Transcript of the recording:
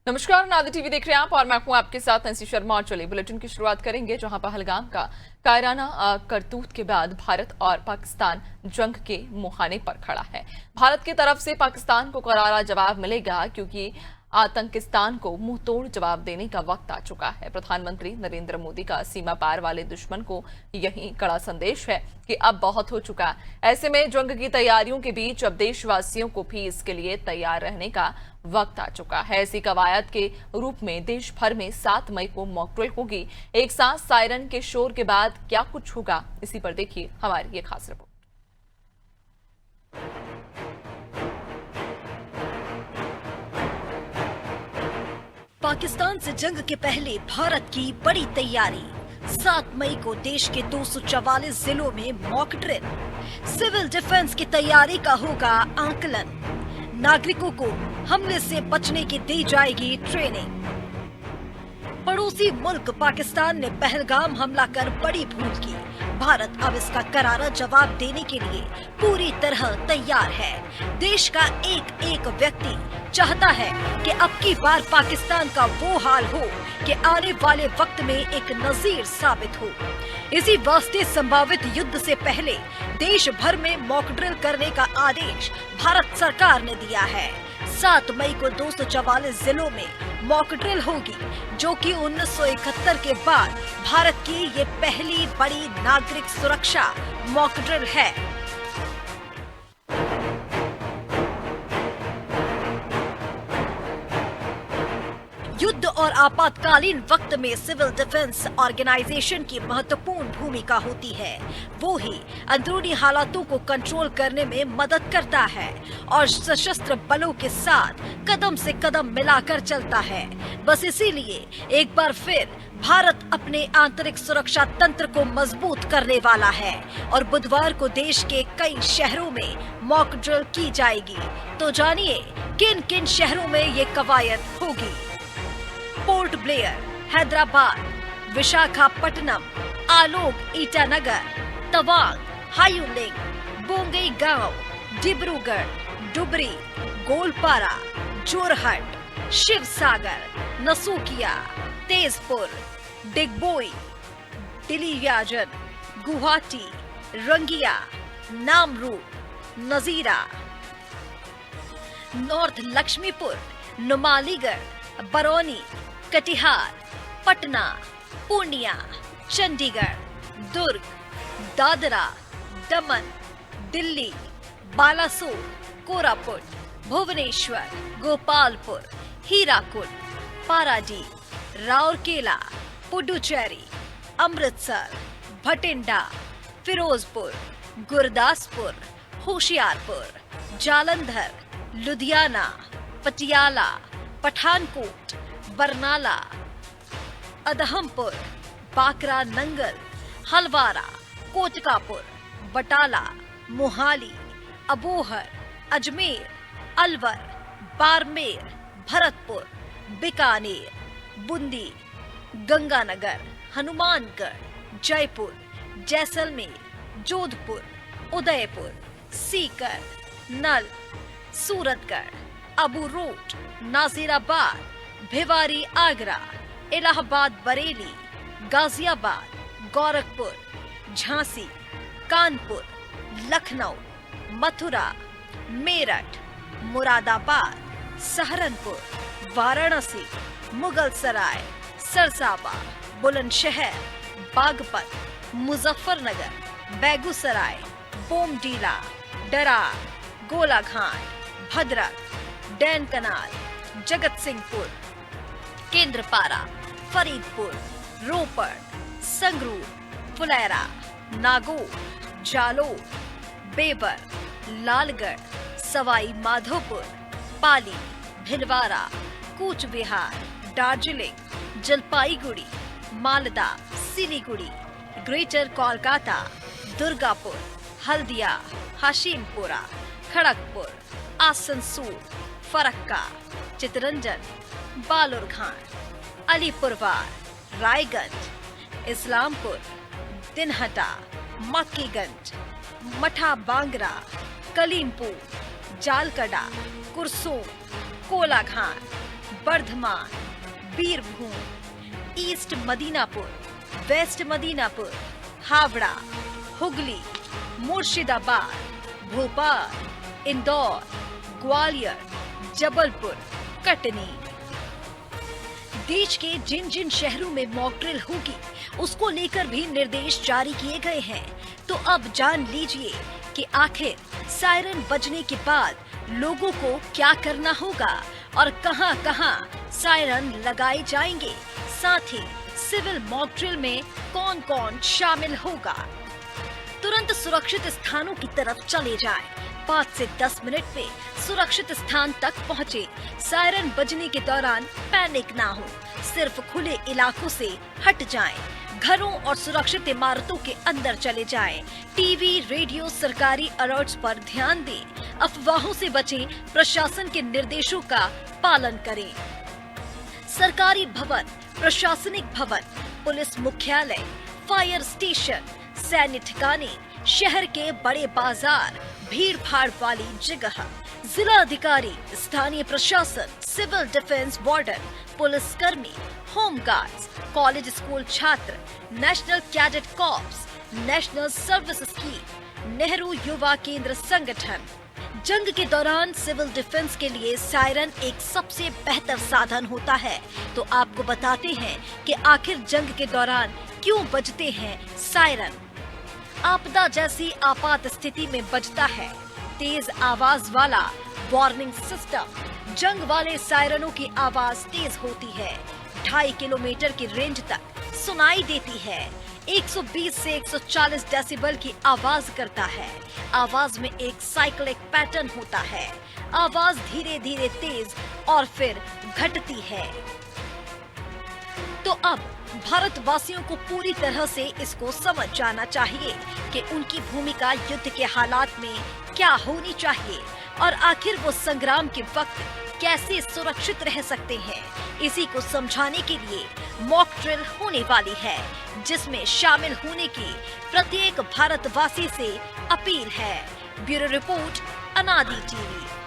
नमस्कार, नादी टीवी देख रहे हैं आप और मैं हूं आपके साथ नैन्सी शर्मा। और चलिए बुलेटिन की शुरुआत करेंगे, जहां पहलगाम का कायराना करतूत के बाद भारत और पाकिस्तान जंग के मुहाने पर खड़ा है। भारत की तरफ से पाकिस्तान को करारा जवाब मिलेगा, क्योंकि आतंकिस्तान को मुंह तोड़ जवाब देने का वक्त आ चुका है। प्रधानमंत्री नरेंद्र मोदी का सीमा पार वाले दुश्मन को यही कड़ा संदेश है कि अब बहुत हो चुका है। ऐसे में जंग की तैयारियों के बीच अब देशवासियों को भी इसके लिए तैयार रहने का वक्त आ चुका है। इसी कवायद के रूप में देश भर में 7 मई को मॉक ड्रिल होगी। एक साथ सायरन के शोर के बाद क्या कुछ होगा, इसी पर देखिए हमारी ये खास रिपोर्ट। पाकिस्तान से जंग के पहले भारत की बड़ी तैयारी। 7 मई को देश के 244 जिलों में मॉक ड्रिल। सिविल डिफेंस की तैयारी का होगा आकलन। नागरिकों को हमले से बचने की दी जाएगी ट्रेनिंग। पड़ोसी मुल्क पाकिस्तान ने पहलगाम हमला कर बड़ी भूल की। भारत अब इसका करारा जवाब देने के लिए पूरी तरह तैयार है। देश का एक एक व्यक्ति चाहता है कि अब की बार पाकिस्तान का वो हाल हो कि आने वाले वक्त में एक नजीर साबित हो। इसी वास्ते संभावित युद्ध से पहले देश भर में मॉक ड्रिल करने का आदेश भारत सरकार ने दिया है। 7 मई को 244 जिलों में मॉक ड्रिल होगी, जो कि 1971 के बाद भारत की ये पहली बड़ी नागरिक सुरक्षा मॉक ड्रिल है। युद्ध और आपातकालीन वक्त में सिविल डिफेंस ऑर्गेनाइजेशन की महत्वपूर्ण भूमिका होती है। वो ही अंदरूनी हालातों को कंट्रोल करने में मदद करता है और सशस्त्र बलों के साथ कदम से कदम मिलाकर चलता है। बस इसीलिए एक बार फिर भारत अपने आंतरिक सुरक्षा तंत्र को मजबूत करने वाला है और बुधवार को देश के कई शहरों में मॉक ड्रिल की जाएगी। तो जानिए किन किन शहरों में ये कवायद होगी। पोर्ट ब्लेयर, हैदराबाद, विशाखापट्टनम, आलोक ईटानगर, तवांग, हायुलिंग, बोंगईगांव, डिब्रूगढ़, डुबरी, गोलपारा, जोरहट, शिवसागर, नसूकिया, तेजपुर, डिगबोई, डिलीव्याजन, गुवाहाटी, रंगिया, नामरूप, नजीरा, नॉर्थ लक्ष्मीपुर, नुमालीगढ़, बरौनी, कटिहार, पटना, पूर्णिया, चंडीगढ़, दुर्ग, दादरा, दमन, दिल्ली, बालासोर, कोरापुट, भुवनेश्वर, गोपालपुर, हीराकुद, पारादीप, राउरकेला, पुडुचेरी, अमृतसर, भटिंडा, फिरोजपुर, गुरदासपुर, होशियारपुर, जालंधर, लुधियाना, पटियाला, पठानकोट, बरनाला, अदहमपुर, बाकरा नंगल, हलवारा, कोटकापुर, बटाला, मोहाली, अबोहर, अजमेर, अलवर, बाड़मेर, भरतपुर, बीकानेर, बूंदी, गंगानगर, हनुमानगढ़, जयपुर, जैसलमेर, जोधपुर, उदयपुर, सीकर, नल, सूरतगढ़, अबू रोड, नाजिराबाद, भिवारी, आगरा, इलाहाबाद, बरेली, गाजियाबाद, गोरखपुर, झांसी, कानपुर, लखनऊ, मथुरा, मेरठ, मुरादाबाद, सहारनपुर, वाराणसी, मुगलसराय, सरसावा, बुलंदशहर, बागपत, मुजफ्फरनगर, बेगूसराय, बोमडीला, डरार, गोलाघाट, भद्रक, डैन कनाल, जगत सिंहपुर, केंद्रपारा, फरीदपुर, रोपड़, संगरूर, फुलेरा, नागौर, जालोर, बेबर, लालगढ़, सवाई माधोपुर, पाली, भिलवाड़ा, कूच बिहार, दार्जिलिंग, जलपाईगुड़ी, मालदा, सिलीगुड़ी, ग्रेटर कोलकाता, दुर्गापुर, हल्दिया, हाशिमपुरा, खड़गपुर, आसनसोल, फरक्का, चितरंजन, बालूरघाट, अलीपुरवार, रायगंज, इस्लामपुर, दिनहटा, मक्कीगंज, मठा बांगरा, कलीमपुर, जालकड़ा, कुरसोम, कोलाघाट, बर्धमान, बीरभूम, ईस्ट मदीनापुर, वेस्ट मदीनापुर, हावड़ा, हुगली, मुर्शिदाबाद, भोपाल, इंदौर, ग्वालियर, जबलपुर, कटनी। देश के जिन जिन शहरों में मॉक ड्रिल होगी उसको लेकर भी निर्देश जारी किए गए हैं। तो अब जान लीजिए कि आखिर सायरन बजने के बाद लोगों को क्या करना होगा और कहां-कहां सायरन लगाए जाएंगे, साथ ही सिविल मॉक ड्रिल में कौन-कौन शामिल होगा। तुरंत सुरक्षित स्थानों की तरफ चले जाएं। 5 से 10 मिनट में सुरक्षित स्थान तक पहुंचे। सायरन बजने के दौरान पैनिक ना हो, सिर्फ खुले इलाकों से हट जाएं। घरों और सुरक्षित इमारतों के अंदर चले जाएं। टीवी, रेडियो, सरकारी अलर्ट्स पर ध्यान दें। अफवाहों से बचें। प्रशासन के निर्देशों का पालन करें। सरकारी भवन, प्रशासनिक भवन, पुलिस मुख्यालय, फायर स्टेशन, सैन्य ठिकाने, शहर के बड़े बाजार, भीड़ भाड़ वाली जगह, जिला अधिकारी, स्थानीय प्रशासन, सिविल डिफेंस वार्डन, पुलिस कर्मी, होम गार्ड्स, कॉलेज स्कूल छात्र, national cadet corps, national service scheme, Nehru युवा केंद्र संगठन। जंग के दौरान सिविल डिफेंस के लिए सायरन एक सबसे बेहतर साधन होता है। तो आपको बताते हैं कि आखिर जंग के दौरान क्यों बजते हैं सायरन। आपदा जैसी आपात स्थिति में बजता है तेज आवाज वाला वार्निंग सिस्टम। जंग वाले सायरनों की आवाज तेज होती है, 2.5 किलोमीटर की रेंज तक सुनाई देती है। 120 से 140 डेसिबल की आवाज करता है। आवाज में एक साइक्लिक पैटर्न होता है। आवाज धीरे धीरे तेज और फिर घटती है। तो अब भारतवासियों को पूरी तरह से इसको समझ जाना चाहिए कि उनकी भूमिका युद्ध के हालात में क्या होनी चाहिए और आखिर वो संग्राम के वक्त कैसे सुरक्षित रह सकते हैं। इसी को समझाने के लिए मॉक ड्रिल होने वाली है, जिसमें शामिल होने की प्रत्येक भारतवासी से अपील है। ब्यूरो रिपोर्ट, अनादि टीवी।